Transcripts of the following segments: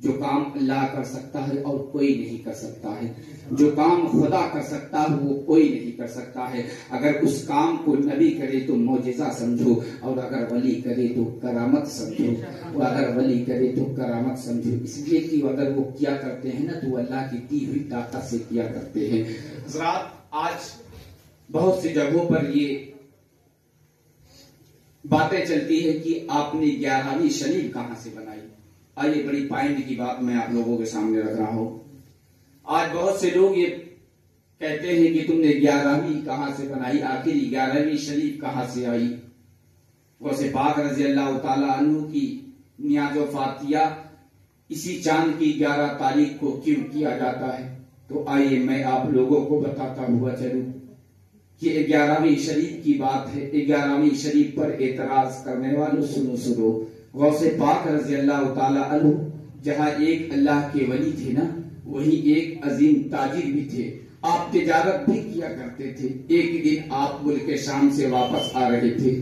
جو کام اللہ کر سکتا ہے اور کوئی نہیں کر سکتا ہے، جو کام خدا کر سکتا ہے وہ کوئی نہیں کر سکتا ہے۔ اگر اس کام کو نبی کرے تو معجزہ سمجھو، اور اگر ولی کرے تو کرامت سمجھو، اور اگر ولی کرے تو کرامت سمجھو، اس لیے کہ اگر وہ کیا کرتے ہیں نا تو اللہ کی دی ہوئی طاقت سے کیا کرتے ہیں۔ حضرات، آج بہت سی جگہوں پر یہ باتیں چلتی ہے کہ آپ نے 11ویں شریف کہاں سے بنائی۔ آئیے بڑی پوائنٹ کی بات میں آپ لوگوں کے سامنے رکھ رہا ہوں۔ آج بہت سے لوگ یہ کہتے ہیں کہ تم نے 11ویں کہاں سے بنائی، آخر 11ویں شریف کہاں سے آئی۔ غوث پاک رضی اللہ تعالی عنہ کی نیاز و فاتحہ اسی چاند کی 11 تاریخ کو کیوں کیا جاتا ہے؟ تو آئیے میں آپ لوگوں کو بتاتا ہوا چلوں کہ 11ویں شریف کی بات ہے۔ 11ویں شریف پر اعتراض کرنے والوں سنو۔ غوث پاک رضی اللہ تعالی عنہ جہاں ایک اللہ کے ولی تھے نا، وہی ایک عظیم تاجر بھی تھے۔ آپ تجارت بھی کیا کرتے تھے۔ ایک دن آپ ملک شام سے واپس آ رہے تھے،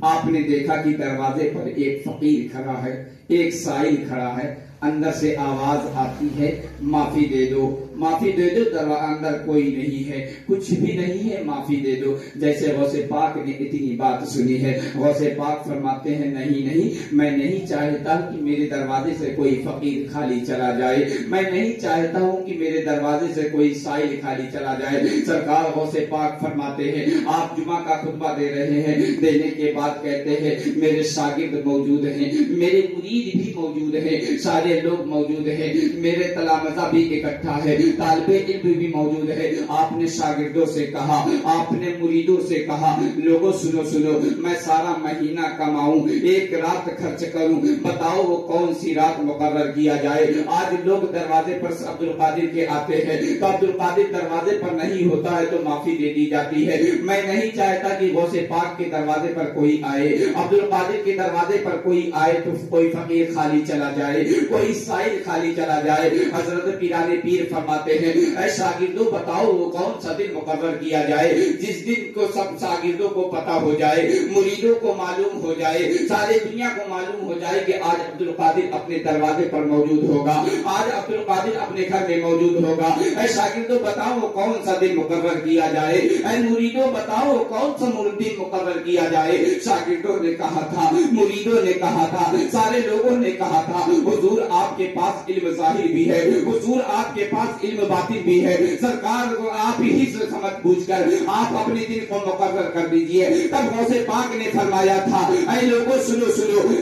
آپ نے دیکھا کہ دروازے پر ایک فقیر کھڑا ہے، ایک سائل کھڑا ہے۔ اندر سے آواز آتی ہے معافی دے دو، معافی دے دو، اندر کوئی نہیں ہے، کچھ بھی نہیں ہے، معافی دے دو۔ جیسے غوث پاک نے اتنی بات سنی ہے، غوث پاک فرماتے ہیں نہیں، میں نہیں چاہتا کہ میرے دروازے سے کوئی فقیر خالی چلا جائے، میں نہیں چاہتا ہوں کہ میرے دروازے سے کوئی سائل خالی چلا جائے۔ سرکار غوث پاک فرماتے ہیں، آپ جمعہ کا خطبہ دے رہے ہیں، دینے کے بعد کہتے ہیں میرے شاگرد موجود ہیں، میرے مرید بھی موجود ہیں، سارے لوگ موجود ہیں، میرے تلامذہ بھی اکٹھا ہے، طالب علم بھی موجود ہے۔ آپ نے شاگردوں سے کہا، آپ نے مریدوں سے کہا، لوگوں سنو، میں سارا مہینہ کماؤں، ایک رات خرچ کروں، بتاؤ وہ کون سی رات مقرر کیا جائے۔ آج لوگ دروازے پر عبد القادر کے آتے ہیں تو عبد القادر دروازے پر نہیں ہوتا ہے تو معافی دے دی جاتی ہے۔ میں نہیں چاہتا کہ غوث پاک کے دروازے پر کوئی آئے، عبد القادر کے دروازے پر کوئی آئے تو کوئی فقیر خالی چلا جائے، کوئی سائل خالی چلا جائے۔ حضرت پیران پیر فرماتے ہیں، اے شاگردوں بتاؤ وہ کون سا دن مقرر کیا جائے جس دن کو سب شاگردوں کو پتا ہو جائے، مریدوں کو معلوم ہو جائے، سارے دنیا کو معلوم ہو جائے کہ آج عبد القادر اپنے دروازے پر موجود ہوگا، آج عبد القادر اپنے گھر میں موجود ہوگا۔ اے شاگردوں بتاؤ وہ کون سا دن مقرر کیا جائے، اے مریدوں بتاؤ وہ کون سا دن مقرر کیا جائے۔ شاگردوں نے کہا تھا، مریدوں نے کہا تھا، سارے لوگوں نے کہا تھا، حضور آپ کے پاس علم ظاہر بھی ہے، حضور آپ کے پاس علم باطن بھی ہے، سرکار کو آپ ہی سے سمجھ پوچھ کر آپ اپنے دن کو مقرر کر دیجئے۔ تب غوث پاک نے فرمایا تھا، اے لوگوں سنو،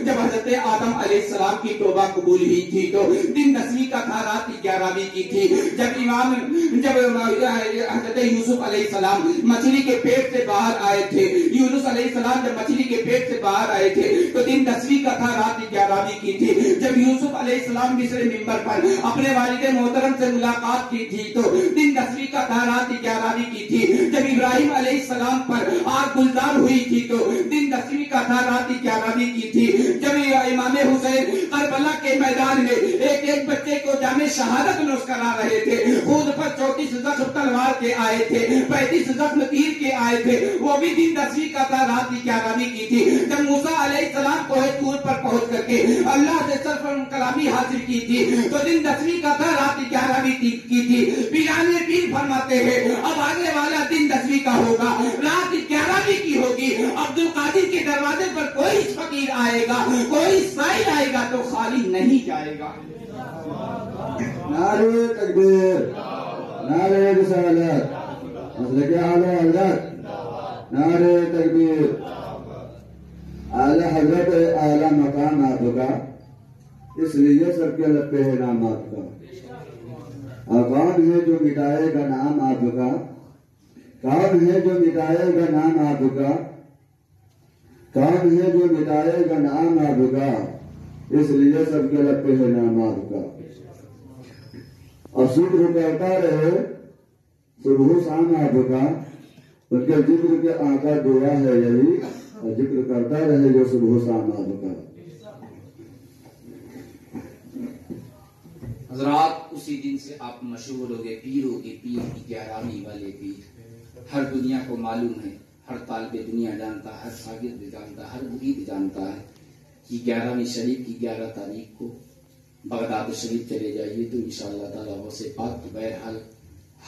جب حضرت آدم علیہ السلام کی توبہ قبول ہوئی تھی تو دن 10ویں کا تھا، رات 11ویں کی تھی۔ جب حضرت یوسف علیہ السلام مچھلی کے پیٹ سے باہر آئے تھے، یونس علیہ السلام جب مچھلی کے پیٹ سے باہر آئے تھے تو دن 10ویں کا تھا، رات 11ویں کی تھی۔ جب یوسف علیہ السلام مصر ممبر پر اپنے والد محترم سے ملاقات کی تھی تو دن 10ویں کا تھا، رات 11ویں کی تھی۔ جب ابراہیم علیہ السلام پر آگ گلزار ہوئی تھی تو دن 10ویں کا تھا، رات 11ویں کی تھی۔ جب امام حسین کربلا کے میدان میں ایک بچے کو جامِ شہادت نوش کرا رہے تھے، خود پر 34 زخم تلوار کے آئے تھے، 35 زخم تیر کے آئے تھے، وہ بھی دن 10ویں کا تھا، رات 11ویں کی تھی۔ جب موسیٰ علیہ السلام کوہ طور پر پہنچ کر کے اللہ سے سرفر کلامی حاصل کی تھی تو دن 10ویں کا تھا، رات 11ویں کی تھی۔ پیران پیر فرماتے ہیں اب آگے والا دن 10ویں کا ہوگا، رات 11ویں کی ہوگی۔ عبد القادر کے دروازے پر کوئی فقیر آئے گا، کوئی سائل آئے گا تو خالی نہیں جائے گا۔ نعرہ تکبیر، نعرہ رسالت، مسلک اعلی حضرت، نعرہ تکبیر۔ اعلی حضرت اعلی مقام آپ کا، اس لیے سب کے لب پہ ہے نام آپ کا۔ کون ہے جو مٹائے گا نام آپ کا، کون ہے جو مٹائے گا نام آپ کا، کون ہے جو مٹائے گا نام آپ کا، اس لیے سب کے لب پہ ہے نام آپ کا۔ اور شکر کرتا رہے صبح شام آپ کا، ان کے ذکر کے آقا دعا ہے یہی، اور ذکر کرتا رہے جو صبح شام آپ کا۔ حضرات اسی دن سے آپ مشہور ہو گئے، پیروں کے پیر کی 11ویں والے پیر۔ ہر دنیا کو معلوم ہے، ہر طالب دنیا جانتا ہے، ہر شاگرد جانتا ہے، ہر مرید جانتا ہے کہ 11ویں شریف کی 11 تاریخ کو بغداد شریف چلے جائیے تو انشاءاللہ تعالیٰ غوث پاک تو بہرحال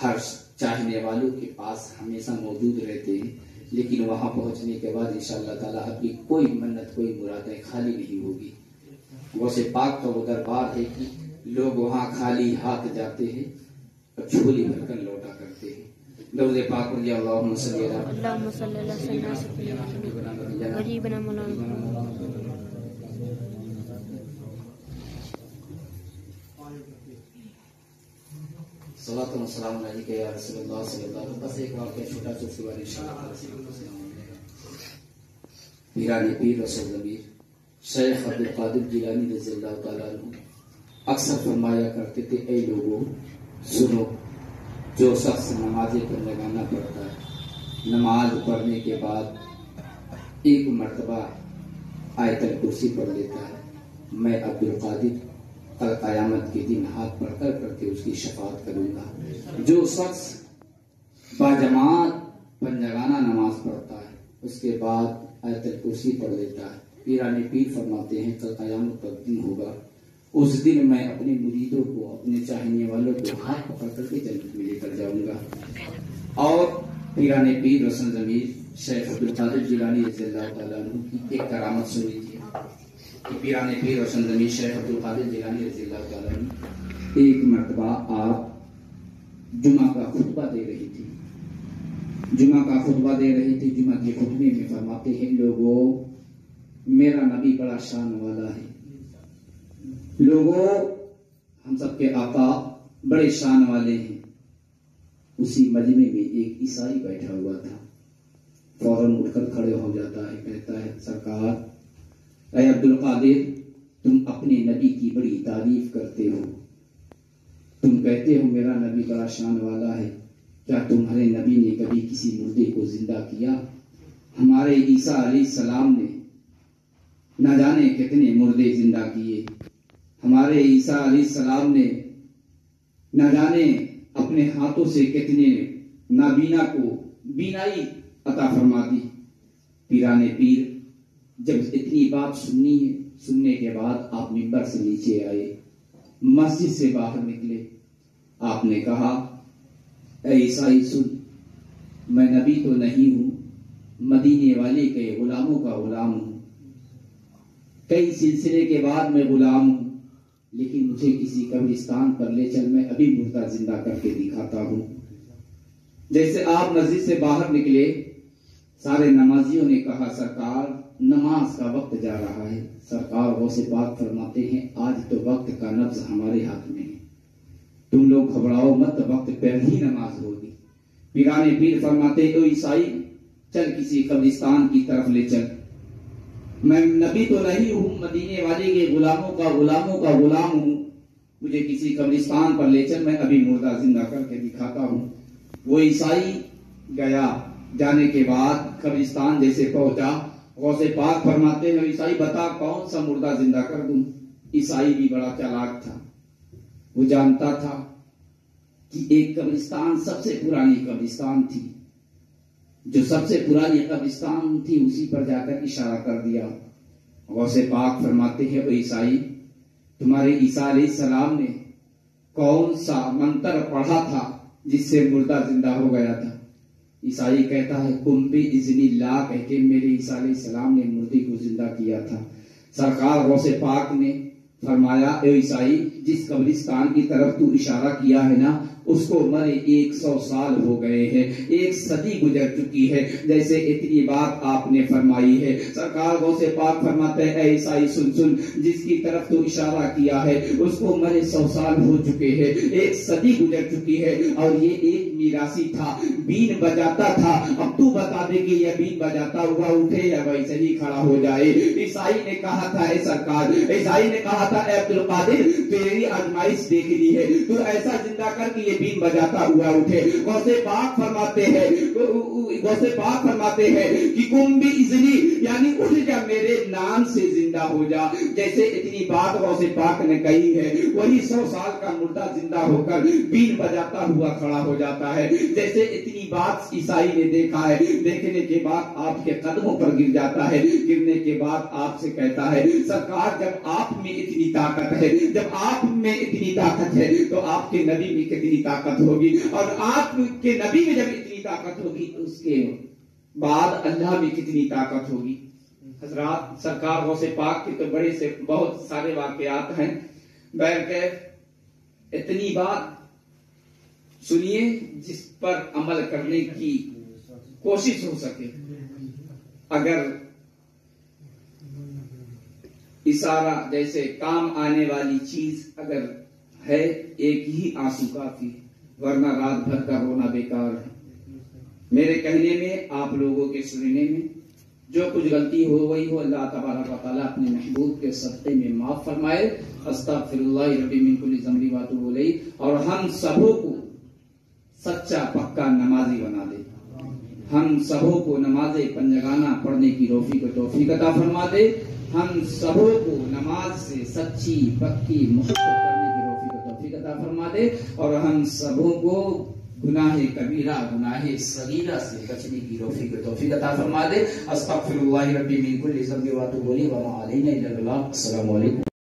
ہر چاہنے والوں کے پاس ہمیشہ موجود رہتے ہیں، لیکن وہاں پہنچنے کے بعد انشاءاللہ تعالیٰ اپنی کوئی منت کوئی مرادیں خالی نہیں ہوگی۔ غوث پاک کا وہ دربار ہے کہ لوگ وہاں خالی ہاتھ جاتے ہیں اور جھولی بھر کر لوٹا کرتے ہیں۔ درود پاک پڑھیے، اللہم صلی اللہ غریبنا مولانا صلاۃ و سلام علیکہ یا رسول اللہ صلی اللہ علیہ وسلم۔ بس ایک واقعہ چھوٹا سا سوال انشاءاللہ پیران پیر رسول ضمیر شیخ عبدالقادر جیلانی رضی اللہ تعالیٰ عنہ اکثر فرمایا کرتے تھے، اے لوگوں سنو، جو شخص نمازیں پر لگانا پڑتا ہے، نماز پڑھنے کے بعد ایک مرتبہ آیت الکرسی پڑھ لیتا ہے، میں عبدالقادر کل قیامت کے دن ہاتھ پڑھ کر کے اس کی شفاعت کروں گا۔ جو شخص باجماعت پنجگانہ نماز پڑھتا ہے، اس کے بعد آیت الکرسی پڑھ لیتا ہے، پیران پیر فرماتے ہیں کل قیامت کا دن ہوگا، اس دن میں اپنے مریدوں کو، اپنے چاہنے والوں کو ہاتھ پکڑ کر کے جنت میں لے کر جاؤں گا۔ اور پیران پیر روشن ضمیر شیخ عبدالقادر جیلانی رضی اللہ تعالیٰ عنہ کی ایک کرامت سنی تھی کہ پیران پیر روشن ضمیر شیخ عبدالقادر جیلانی رضی اللہ تعالیٰ عنہ ایک مرتبہ آپ جمعہ کا خطبہ دے رہی تھی، جمعہ کا خطبہ دے رہی تھی۔ جمعہ کے خطبے میں فرماتے ہیں، لوگوں میرا نبی بڑا شان والا ہے، لوگوں ہم سب کے آقا بڑے شان والے ہیں۔ اسی مجمع میں ایک عیسائی بیٹھا ہوا تھا، فوراً اٹھ کر کھڑے ہو جاتا ہے، کہتا ہے، سرکار اے عبدالقادر، تم اپنے نبی کی بڑی تعریف کرتے ہو، تم کہتے ہو میرا نبی بڑا شان والا ہے، کیا تمہارے نبی نے کبھی کسی مردے کو زندہ کیا؟ ہمارے عیسیٰ علیہ السلام نے نہ جانے کتنے مردے زندہ کیے، ہمارے عیسیٰ علیہ السلام نے نہ جانے اپنے ہاتھوں سے کتنے نابینا کو بینائی عطا فرما دی۔ پیران پیر جب اتنی بات سننے کے بعد آپ منبر سے نیچے آئے، مسجد سے باہر نکلے، آپ نے کہا، اے عیسائی سن، میں نبی تو نہیں ہوں، مدینے والے کے غلاموں کا غلام ہوں، کئی سلسلے کے بعد میں غلام ہوں، لیکن مجھے کسی قبرستان پر لے چل، میں ابھی مردہ زندہ کر کے دکھاتا ہوں۔ جیسے آپ مسجد سے باہر نکلے، سارے نمازیوں نے کہا، سرکار نماز کا وقت جا رہا ہے۔ سرکار غوث پاک فرماتے ہیں، آج تو وقت کا نبض ہمارے ہاتھ میں ہے، تم لوگ گھبراؤ مت، وقت پر ہی نماز ہوگی۔ پیران پیر فرماتے، او عیسائی چل کسی قبرستان کی طرف لے چل، میں نبی تو نہیں ہوں، مدینے والے کے غلاموں کا غلام ہوں، مجھے کسی قبرستان پر لے چل، میں ابھی مردہ زندہ کر کے دکھاتا ہوں۔ وہ عیسائی گیا، جانے کے بعد قبرستان جیسے پہنچا، غوث پاک فرماتے ہیں، عیسائی بتا کون سا مردہ زندہ کر دوں۔ عیسائی بھی بڑا چالاک تھا، وہ جانتا تھا کہ ایک قبرستان سب سے پرانی قبرستان تھی، جو سب سے پرانی قبرستان تھی اسی پر جا کر اشارہ کر دیا۔ غوث پاک فرماتے ہیں، اے عیسائی تمہارے عیسیٰ علیہ السلام نے کون سا منتر پڑھا تھا جس سے مردہ زندہ ہو گیا تھا؟ عیسائی کہتا ہے، قم بِإِذْنِ اللَّهِ کہہ کے میرے عیسیٰ علیہ السلام نے مردے کو زندہ کیا تھا۔ سرکار غوث پاک نے فرمایا، اے عیسائی جس قبرستان کی طرف تو اشارہ کیا ہے نا، اس کو مرے 100 سال ہو گئے ہیں، 1 صدی گزر چکی ہے، جیسے اتنی بات آپ نے فرمائی ہے۔ سرکار غوث پاک فرماتے ہیں، اے عیسائی سن، جس کی طرف تو اشارہ کیا ہے اس کو مرے 100 سال ہو چکے ہیں، 1 صدی گزر چکی ہے، اور یہ ایک میراثی تھا، بین بجاتا تھا، اب تو بتا دے کہ یہ بین بجاتا ہوا اٹھے یا ویسے ہی کھڑا ہو جائے۔ عیسائی نے کہا تھا، اے سرکار، عیسائی نے کہا تھا، اے عبدالقادر تیری آزمائش دیکھنی ہے، تو ایسا زندہ کر کے یہ بین بجاتا ہوا اٹھے۔ غوث پاک فرماتے ہیں کہ قم بِإِذْنِ، یعنی اٹھ جا میرے نام سے زندہ ہو جا۔ جیسے اتنی بات غوث پاک نے کہی ہے، وہی 100 سال کا مردہ زندہ ہو کر بین بجاتا ہوا کھڑا ہو جاتا ہے۔ جیسے اتنی بات عیسائی نے دیکھا ہے، دیکھنے کے بعد آپ کے قدموں پر گر جاتا ہے، گرنے کے بعد آپ سے کہتا ہے سرکار جب آپ میں اتنی طاقت ہے، جب آپ میں اتنی طاقت ہے تو آپ کے نبی میں کتنی طاقت ہوگی، اور آپ کے نبی میں جب اتنی طاقت ہوگی تو اس کے بعد اللہ میں کتنی طاقت ہوگی۔ حضرات سرکار غوث پاک کے تو بڑے سے بہت سارے واقعات ہیں، بہرکیف اتنی بات سنیے جس پر عمل کرنے کی کوشش ہو سکے۔ اگر اشارہ جیسے کام آنے والی چیز اگر ہے، ایک ہی آنسو کافی، ورنہ رات بھر کا رونا بیکار ہے۔ میرے کہنے میں، آپ لوگوں کے سننے میں جو کچھ غلطی ہو گئی ہو، اللہ تبارک و تعالیٰ اپنے محبوب کے صدقے میں معاف فرمائے۔ استغفر اللہ ربی من کل ذنب واتوب الیہ، اور ہم سبوں کو سچا پکا نمازی بنا دے، ہم سبوں کو نماز پنجگانہ پڑھنے کی توفیق عطا فرما دے، ہم سبوں کو نماز سے سچی پکی محبت کرنے کی توفیق عطا فرما دے، اور ہم سبوں کو گناہ کبیرہ گناہ صغیرہ سے بچنے کی توفیق عطا فرما دے۔ استغفر اللہ ربی من کل ذنب واتوب الیہ وما علینا الا البلاغ۔ السلام علیکم۔